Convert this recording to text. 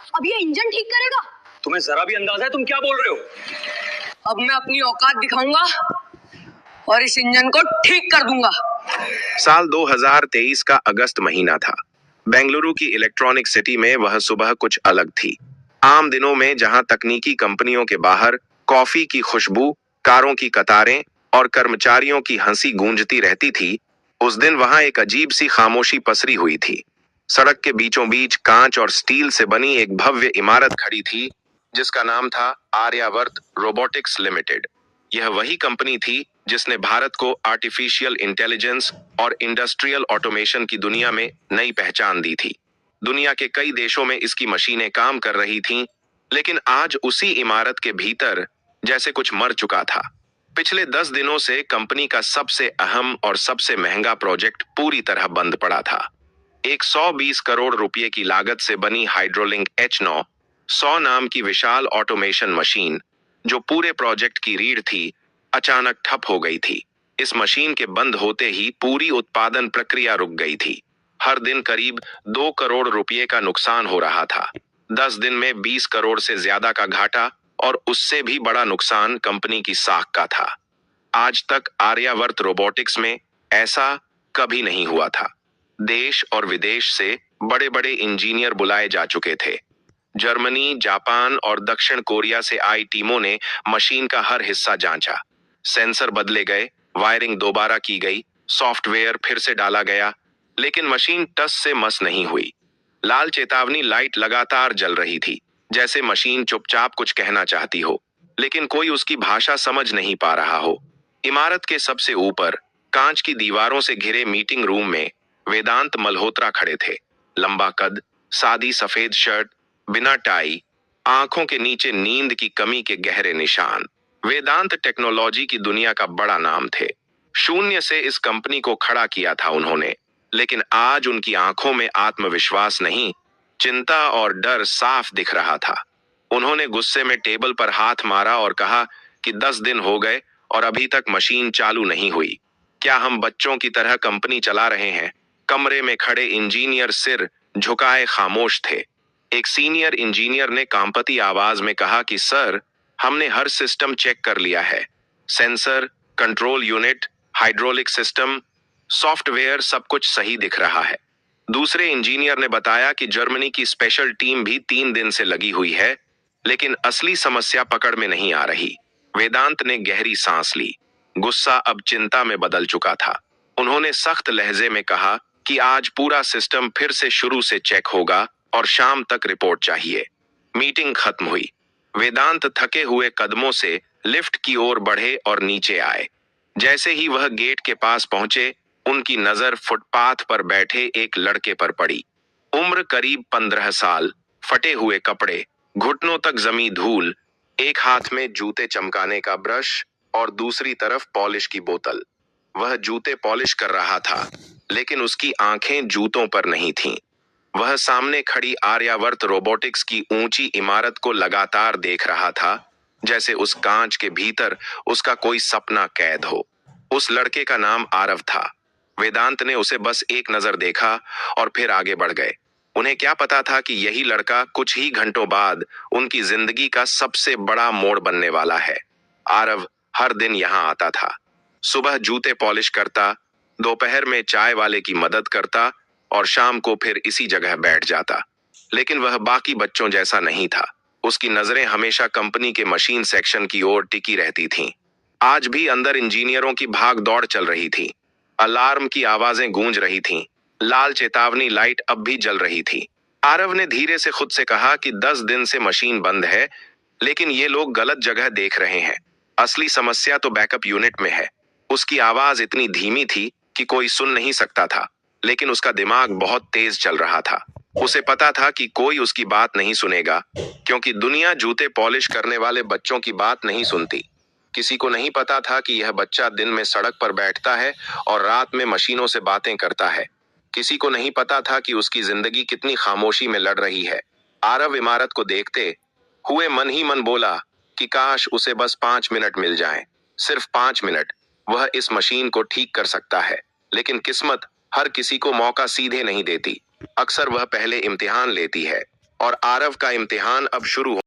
अब ये इंजन ठीक करेगा? तुम्हें जरा भी अंदाजा है तुम क्या बोल रहे हो? अब मैं अपनी औकात दिखाऊंगा और इस इंजन को ठीक कर दूंगा। साल 2023 का अगस्त महीना था। बेंगलुरु की इलेक्ट्रॉनिक सिटी में वह सुबह कुछ अलग थी। आम दिनों में जहां तकनीकी कंपनियों के बाहर कॉफी की खुशबू, कारों की कतारें और कर्मचारियों की हंसी गूंजती रहती थी, उस दिन वहां एक अजीब सी खामोशी पसरी हुई थी। सड़क के बीचों बीच कांच और स्टील से बनी एक भव्य इमारत खड़ी थी जिसका नाम था आर्यावर्त रोबोटिक्स लिमिटेड। यह वही कंपनी थी जिसने भारत को आर्टिफिशियल इंटेलिजेंस और इंडस्ट्रियल ऑटोमेशन की दुनिया में नई पहचान दी थी। दुनिया के कई देशों में इसकी मशीनें काम कर रही थीं, लेकिन आज उसी इमारत के भीतर जैसे कुछ मर चुका था। पिछले 10 दिनों से कंपनी का सबसे अहम और सबसे महंगा प्रोजेक्ट पूरी तरह बंद पड़ा था। एक 120 करोड़ रुपए की लागत से बनी हाइड्रोलिंक H9 100 नाम की विशाल ऑटोमेशन मशीन, जो पूरे प्रोजेक्ट की रीढ़ थी, अचानक ठप हो गई थी। इस मशीन के बंद होते ही पूरी उत्पादन प्रक्रिया रुक गई थी। हर दिन करीब 2 करोड़ रुपए का नुकसान हो रहा था। 10 दिन में 20 करोड़ से ज्यादा का घाटा और उससे भी बड़ा नुकसान कंपनी की साख का था। आज तक आर्यावर्त रोबोटिक्स में ऐसा कभी नहीं हुआ था। देश और विदेश से बड़े बड़े इंजीनियर बुलाए जा चुके थे। जर्मनी, जापान और दक्षिण कोरिया से आई टीमों ने मशीन का हर हिस्सा जांचा। सेंसर बदले गए, वायरिंग दोबारा की गई, सॉफ्टवेयर फिर से डाला गया, लेकिन मशीन टस से मस नहीं हुई। लाल चेतावनी लाइट लगातार जल रही थी, जैसे मशीन चुपचाप कुछ कहना चाहती हो, लेकिन कोई उसकी भाषा समझ नहीं पा रहा हो। इमारत के सबसे ऊपर कांच की दीवारों से घिरे मीटिंग रूम में वेदांत मल्होत्रा खड़े थे। लंबा कद, सादी सफेद शर्ट, बिना टाई, आंखों के नीचे नींद की कमी के गहरे निशान। वेदांत टेक्नोलॉजी की दुनिया का बड़ा नाम थे। शून्य से इस कंपनी को खड़ा किया था उन्होंने, लेकिन आज उनकी आंखों में आत्मविश्वास नहीं, चिंता और डर साफ दिख रहा था। उन्होंने गुस्से में टेबल पर हाथ मारा और कहा कि 10 दिन हो गए और अभी तक मशीन चालू नहीं हुई। क्या हम बच्चों की तरह कंपनी चला रहे हैं? कमरे में खड़े इंजीनियर सिर झुकाए खामोश थे। एक सीनियर इंजीनियर ने कांपती आवाज में कहा कि सर, हमने हर सिस्टम चेक कर लिया है। Sensor, control unit, hydraulic system, software, सब कुछ सही दिख रहा है। दूसरे इंजीनियर ने बताया कि जर्मनी की स्पेशल टीम भी 3 दिन से लगी हुई है, लेकिन असली समस्या पकड़ में नहीं आ रही। वेदांत ने गहरी सांस ली। गुस्सा अब चिंता में बदल चुका था। उन्होंने सख्त लहजे में कहा कि आज पूरा सिस्टम फिर से शुरू से चेक होगा और शाम तक रिपोर्ट चाहिए। मीटिंग खत्म हुई। वेदांत थके हुए कदमों से लिफ्ट की ओर बढ़े और नीचे आए। जैसे ही वह गेट के पास पहुंचे, उनकी नजर फुटपाथ पर बैठे एक लड़के पर पड़ी। उम्र करीब 15 साल, फटे हुए कपड़े, घुटनों तक जमी धूल, एक हाथ में जूते चमकाने का ब्रश और दूसरी तरफ पॉलिश की बोतल। वह जूते पॉलिश कर रहा था, लेकिन उसकी आंखें जूतों पर नहीं थीं। वह सामने खड़ी आर्यावर्त रोबोटिक्स की ऊंची इमारत को लगातार देख रहा था, जैसे उस कांच के भीतर उसका कोई सपना कैद हो। उस लड़के का नाम आरव था। वेदांत ने उसे बस एक नजर देखा और फिर आगे बढ़ गए। उन्हें क्या पता था कि यही लड़का कुछ ही घंटों बाद उनकी जिंदगी का सबसे बड़ा मोड़ बनने वाला है। आरव हर दिन यहाँ आता था। सुबह जूते पॉलिश करता, दोपहर में चाय वाले की मदद करता और शाम को फिर इसी जगह बैठ जाता। लेकिन वह बाकी बच्चों जैसा नहीं था। उसकी नजरें हमेशा कंपनी के मशीन सेक्शन की ओर टिकी रहती थीं। आज भी अंदर इंजीनियरों की भाग दौड़ चल रही थी। अलार्म की आवाजें गूंज रही थीं। लाल चेतावनी लाइट अब भी जल रही थी। आरव ने धीरे से खुद से कहा कि 10 दिन से मशीन बंद है, लेकिन ये लोग गलत जगह देख रहे हैं। असली समस्या तो बैकअप यूनिट में है। उसकी आवाज इतनी धीमी थी कि कोई सुन नहीं सकता था, लेकिन उसका दिमाग बहुत तेज चल रहा था। उसे पता था कि कोई उसकी बात नहीं सुनेगा, क्योंकि दुनिया जूते पॉलिश करने वाले बच्चों की बात नहीं सुनती। किसी को नहीं पता था कि यह बच्चा दिन में सड़क पर बैठता है और रात में मशीनों से बातें करता है। किसी को नहीं पता था कि उसकी जिंदगी कितनी खामोशी में लड़ रही है। आरव इमारत को देखते हुए मन ही मन बोला कि काश उसे बस 5 मिनट मिल जाएं। सिर्फ 5 मिनट। वह इस मशीन को ठीक कर सकता है, लेकिन किस्मत हर किसी को मौका सीधे नहीं देती। अक्सर वह पहले इम्तिहान लेती है, और आरव का इम्तिहान अब शुरू